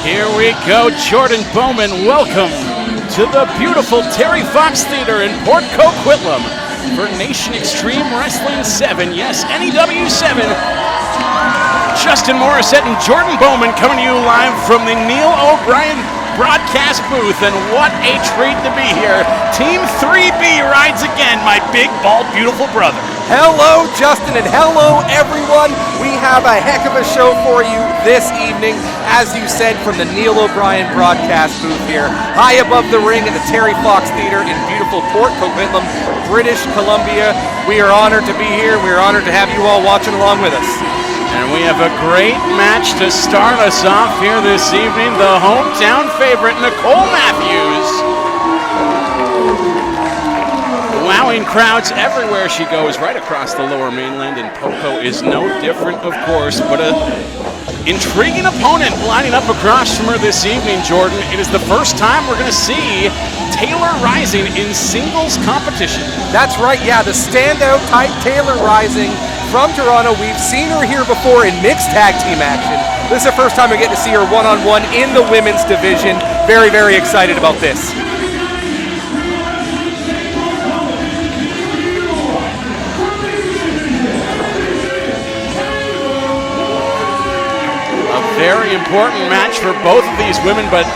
Here we go, Jordan Bowman. Welcome to the beautiful Terry Fox Theater in Port Coquitlam for Nation Extreme Wrestling 7. Yes, NEW 7. Justin Morissette and Jordan Bowman coming to you live from the Neil O'Brien broadcast booth, and what a treat to be here. Team 3B rides again, my big, bald, beautiful brother. Hello, Justin, and hello, everyone. We have a heck of a show for you this evening, as you said, from the Neil O'Brien broadcast booth here, high above the ring at the Terry Fox Theater in beautiful Port Coquitlam, British Columbia. We are honored to be here. We are honored to have you all watching along with us. And we have a great match to start us off here this evening. The hometown favorite, Nicole Matthews. Wowing crowds everywhere she goes, right across the lower mainland, and Poco is no different, of course, but an intriguing opponent lining up across from her this evening, Jordan. It is the first time we're going to see Taylor Rising in singles competition. That's right, yeah, the standout type Taylor Rising from Toronto. We've seen her here before in mixed tag team action. This is the first time we get to see her one-on-one in the women's division. Very, very excited about this. A very important match for both of these women, but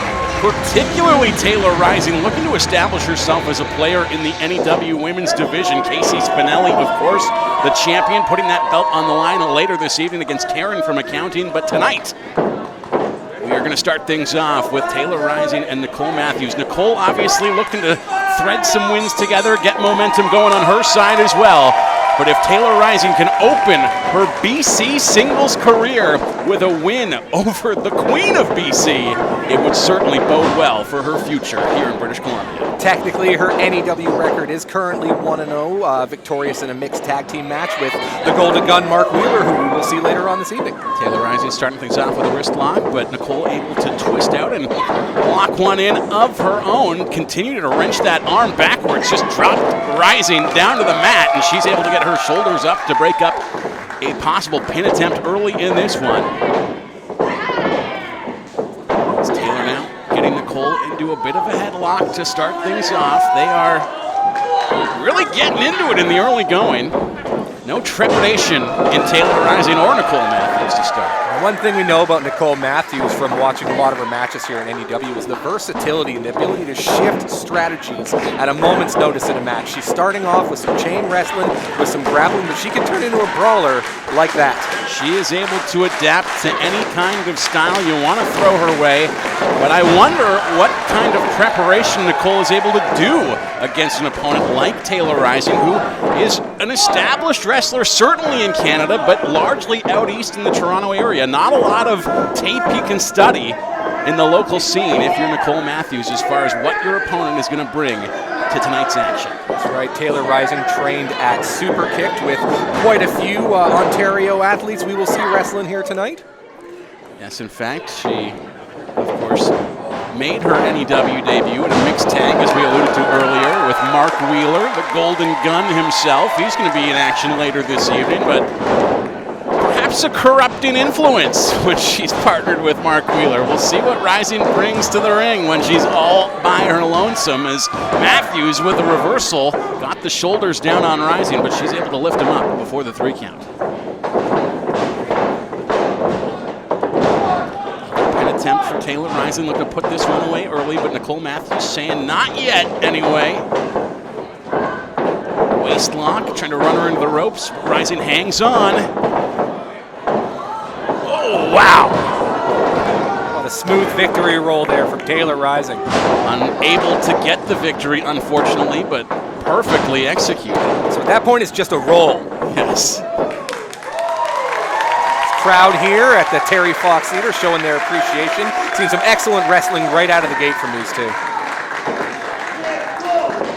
particularly Taylor Rising, looking to establish herself as a player in the NEW women's division. Casey Spinelli, of course, the champion, putting that belt on the line later this evening against Karen from accounting. But tonight, we are going to start things off with Taylor Rising and Nicole Matthews. Nicole obviously looking to thread some wins together, get momentum going on her side as well. But if Taylor Rising can open her BC singles career with a win over the Queen of BC, it would certainly bode well for her future here in British Columbia. Technically, her NEW record is currently 1-0, victorious in a mixed tag team match with the Golden Gun Mark Wheeler, who we will see later on this evening. Taylor Rising starting things off with a wrist lock, but Nicole able to twist out and lock one in of her own. Continue to wrench that arm backwards, just dropped Rising down to the mat, and she's able to get her shoulders up to break up a possible pin attempt early in this one. It's Taylor now getting Nicole into a bit of a headlock to start things off. They are really getting into it in the early going. No trepidation in Taylor Rising or Nicole Matthews to start. One thing we know about Nicole Matthews from watching a lot of her matches here in NEW is the versatility and the ability to shift strategies at a moment's notice in a match. She's starting off with some chain wrestling, with some grappling, but she can turn into a brawler like that. She is able to adapt to any kind of style you want to throw her way, but I wonder what kind of preparation Nicole is able to do against an opponent like Taylor Rising, who is an established wrestler, certainly in Canada, but largely out east in the Toronto area. Not a lot of tape you can study in the local scene if you're Nicole Matthews as far as what your opponent is going to bring to tonight's action. That's right, Taylor Rising trained at Super Kicked with quite a few Ontario athletes we will see wrestling here tonight. Yes, in fact, she, of course, made her NEW debut in a mixed tag, as we alluded to earlier, with Mark Wheeler, the Golden Gun himself. He's going to be in action later this evening, but perhaps a corrupting influence when she's partnered with Mark Wheeler. We'll see what Rising brings to the ring when she's all by her lonesome, as Matthews, with a reversal, got the shoulders down on Rising, but she's able to lift him up before the 3 count. Attempt for Taylor Rising, looking to put this one away early, but Nicole Matthews saying not yet anyway. Waist lock, trying to run her into the ropes. Rising hangs on. Oh, wow. What a smooth victory roll there from Taylor Rising. Unable to get the victory, unfortunately, but perfectly executed. So at that point, it's just a roll. Yes. Crowd here at the Terry Fox Theater showing their appreciation. Seeing some excellent wrestling right out of the gate from these two.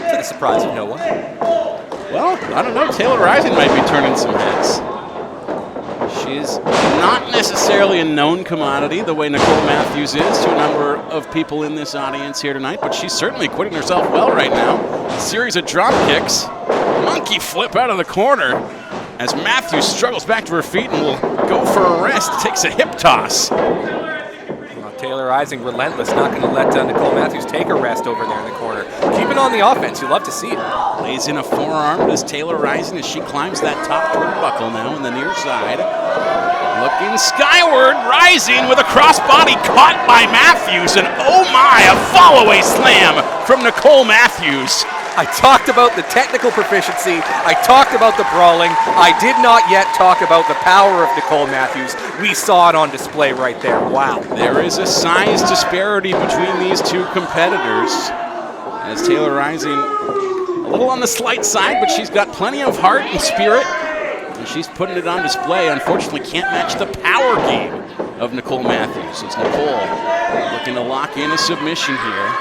To the surprise of no one. Well, I don't know. Taylor Rising might be turning some heads. She's not necessarily a known commodity the way Nicole Matthews is to a number of people in this audience here tonight, but she's certainly acquitting herself well right now. A series of drop kicks. Monkey flip out of the corner as Matthews struggles back to her feet and will go for a rest. Takes a hip toss. Taylor Rising, relentless, not going to let Nicole Matthews take a rest over there in the corner. Keeping on the offense, you love to see it. Lays in a forearm as Taylor Rising as she climbs that top turnbuckle now in the near side. Looking skyward, Rising with a crossbody caught by Matthews, and oh my, a follow-away slam from Nicole Matthews. I talked about the technical proficiency. I talked about the brawling. I did not yet talk about the power of Nicole Matthews. We saw it on display right there. Wow. There is a size disparity between these two competitors, as Taylor Rising a little on the slight side, but she's got plenty of heart and spirit, and she's putting it on display. Unfortunately, can't match the power game of Nicole Matthews. It's Nicole looking to lock in a submission here.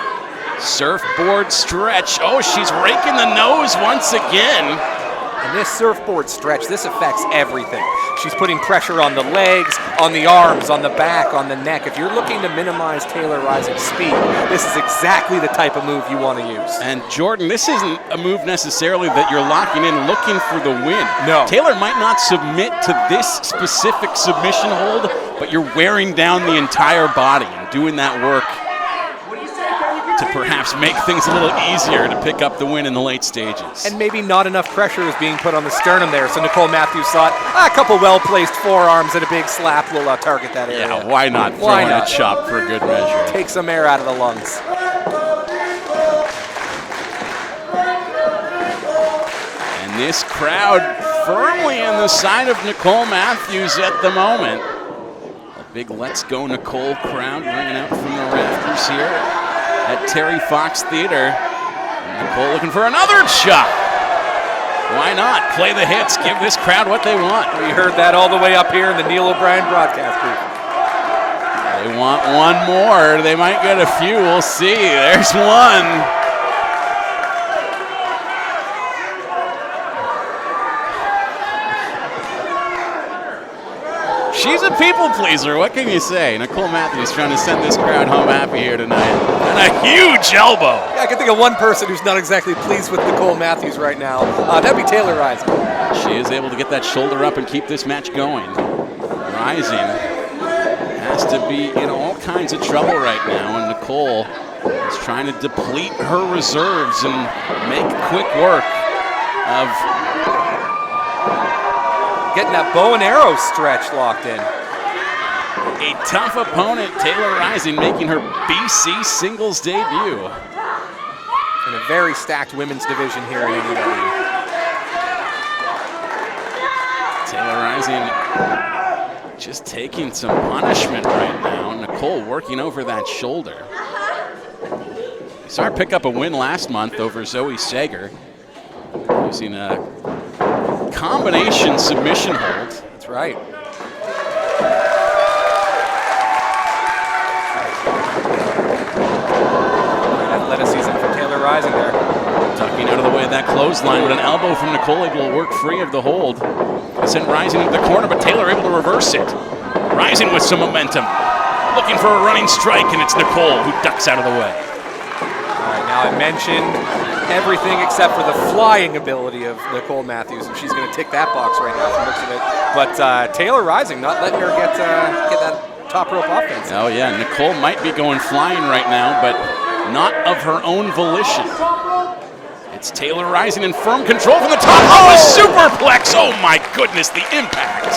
Surfboard stretch. Oh, she's raking the nose once again. And this surfboard stretch, this affects everything. She's putting pressure on the legs, on the arms, on the back, on the neck. If you're looking to minimize Taylor Rising's speed, this is exactly the type of move you want to use. And Jordan, this isn't a move necessarily that you're locking in looking for the win. No. Taylor might not submit to this specific submission hold, but you're wearing down the entire body and doing that work to perhaps make things a little easier to pick up the win in the late stages. And maybe not enough pressure was being put on the sternum there, so Nicole Matthews thought, a couple well-placed forearms and a big slap will target that area. Yeah, why not throw in a chop for good measure? Take some air out of the lungs. And this crowd firmly on the side of Nicole Matthews at the moment. A big Let's Go Nicole crowd ringing out from the rafters here at Terry Fox Theater. Nicole looking for another chop. Why not? Play the hits, give this crowd what they want. We heard that all the way up here in the Neil O'Brien broadcast booth. They want one more. They might get a few. We'll see. There's one. She's a people pleaser. What can you say? Nicole Matthews trying to send this crowd home happy here tonight. And a huge elbow. Yeah, I can think of one person who's not exactly pleased with Nicole Matthews right now. That'd be Taylor Rising. She is able to get that shoulder up and keep this match going. Rising has to be in all kinds of trouble right now, and Nicole is trying to deplete her reserves and make quick work of getting that bow and arrow stretch locked in. A tough opponent, Taylor Rising, making her BC singles debut. In a very stacked women's division here in AEW. Taylor Rising just taking some punishment right now. Nicole working over that shoulder. We saw her pick up a win last month over Zoe Sager, using a combination submission hold. That's right. Athleticism for Taylor Rising there. Tucking out of the way of that clothesline, but an elbow from Nicole able to work free of the hold. Sent Rising into the corner, but Taylor able to reverse it. Rising with some momentum. Looking for a running strike, and it's Nicole who ducks out of the way. All right, now I mentioned everything except for the flying ability of Nicole Matthews, and she's going to tick that box right now from the looks of it. But Taylor Rising not letting her get that top rope offense. Oh yeah, Nicole might be going flying right now, but not of her own volition. It's Taylor Rising in firm control from the top. Oh, a superplex! Oh my goodness, the impact.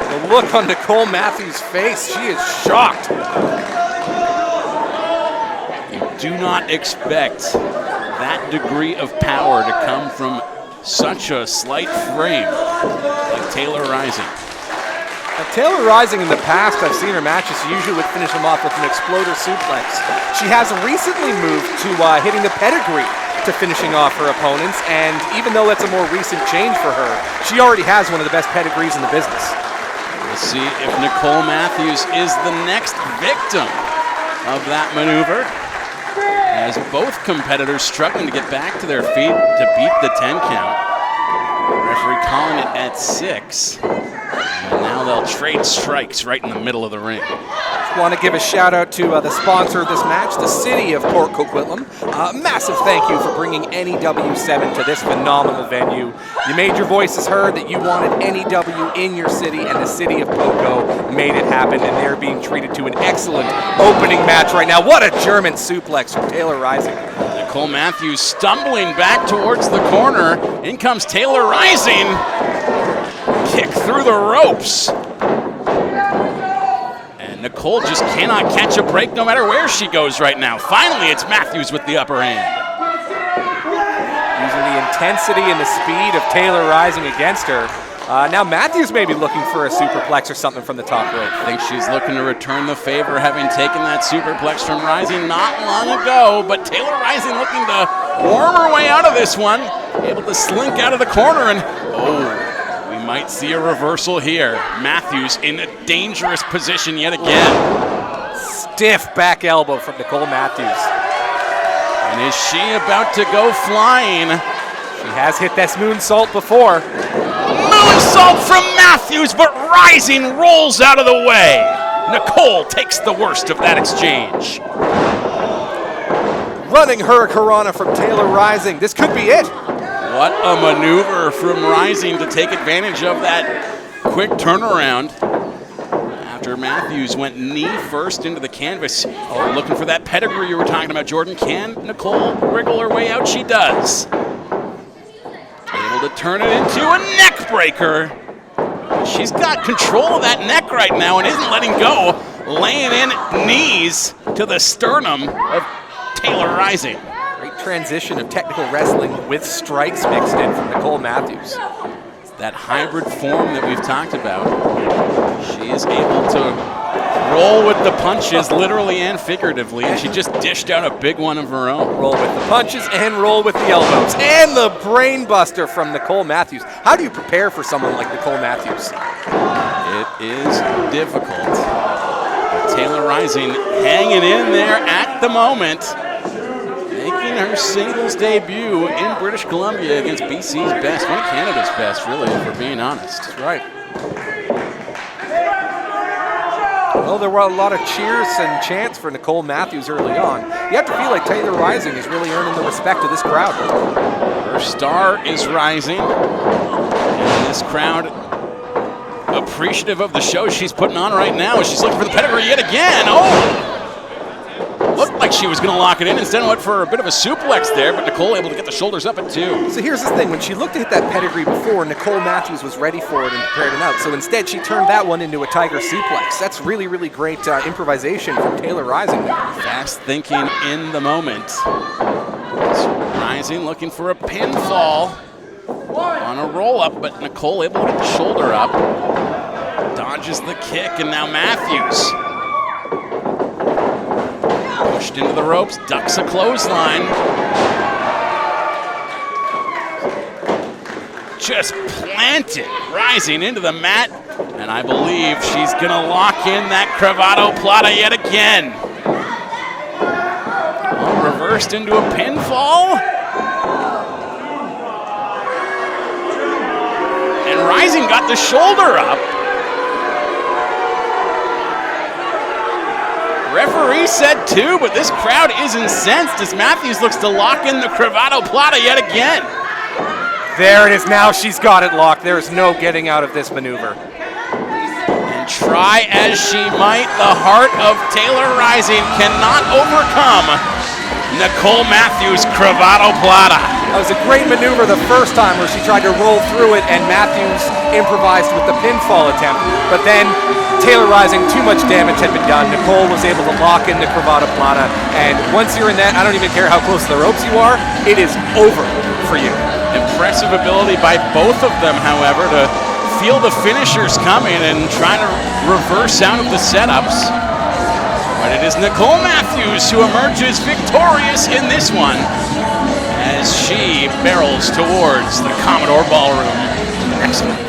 The look on Nicole Matthews' face, she is shocked. Do not expect that degree of power to come from such a slight frame like Taylor Rising. Now, Taylor Rising in the past, I've seen her matches, she usually would finish them off with an exploder suplex. She has recently moved to hitting the pedigree to finishing off her opponents, and even though that's a more recent change for her, she already has one of the best pedigrees in the business. We'll see if Nicole Matthews is the next victim of that maneuver, as both competitors struggling to get back to their feet to beat the 10 count. Referee calling it at 6. And now they'll trade strikes right in the middle of the ring. Want to give a shout out to the sponsor of this match, the city of Port Coquitlam. Massive thank you for bringing NEW7 to this phenomenal venue. You made your voices heard that you wanted NEW in your city, and the city of Poco made it happen, and they're being treated to an excellent opening match right now. What a German suplex from Taylor Rising. Nicole Matthews stumbling back towards the corner. In comes Taylor Rising. Kick through the ropes. Nicole just cannot catch a break no matter where she goes right now. Finally, it's Matthews with the upper hand. Using the intensity and the speed of Taylor Rising against her. Now Matthews may be looking for a superplex or something from the top rope. I think she's looking to return the favor, having taken that superplex from Rising not long ago. But Taylor Rising looking to worm her way out of this one. Able to slink out of the corner and, might see a reversal here. Matthews in a dangerous position yet again. Stiff back elbow from Nicole Matthews. And is she about to go flying? She has hit this moonsault before. Moonsault from Matthews, but Rising rolls out of the way. Nicole takes the worst of that exchange. Running Hurricanrana from Taylor Rising. This could be it. What a maneuver from Rising to take advantage of that quick turnaround. After Matthews went knee first into the canvas. Looking for that pedigree you were talking about, Jordan. Can Nicole wriggle her way out? She does. Able to turn it into a neck breaker. She's got control of that neck right now and isn't letting go. Laying in knees to the sternum of Taylor Rising. Great transition of technical wrestling with strikes mixed in from Nicole Matthews. It's that hybrid form that we've talked about. She is able to roll with the punches, literally and figuratively, and she just dished out a big one of her own. Roll with the punches and roll with the elbows. And the brain buster from Nicole Matthews. How do you prepare for someone like Nicole Matthews? It is difficult. Taylor Rising hanging in there at the moment. Making her singles debut in British Columbia against BC's best, one of Canada's best, really, if we're being honest. That's right. Well, there were a lot of cheers and chants for Nicole Matthews early on. You have to feel like Taylor Rising is really earning the respect of this crowd. Her star is rising, and this crowd appreciative of the show she's putting on right now. She's looking for the pedigree yet again. Looked like she was going to lock it in. Instead went for a bit of a suplex there, but Nicole able to get the shoulders up at 2. So here's the thing. When she looked to hit that pedigree before, Nicole Matthews was ready for it and prepared it out. So instead, she turned that one into a tiger suplex. That's really, really great improvisation from Taylor Rising. Fast thinking in the moment. Rising looking for a pinfall on a roll-up, but Nicole able to get the shoulder up. Dodges the kick, and now Matthews. Pushed into the ropes, ducks a clothesline. Just planted, Rising into the mat. And I believe she's gonna lock in that Cravado Plata yet again. Reversed into a pinfall. And Rising got the shoulder up. Referee said 2, but this crowd is incensed as Matthews looks to lock in the Cravado Plata yet again. There it is now. She's got it locked. There is no getting out of this maneuver. And try as she might, the heart of Taylor Rising cannot overcome Nicole Matthews' Cravado Plata. That was a great maneuver the first time where she tried to roll through it and Matthews improvised with the pinfall attempt. But then Taylor Rising, too much damage had been done. Nicole was able to lock in the Cravado Plata. And once you're in that, I don't even care how close to the ropes you are, it is over for you. Impressive ability by both of them, however, to feel the finishers coming and try to reverse out of the setups. But it is Nicole Matthews who emerges victorious in this one as she barrels towards the Commodore Ballroom next month.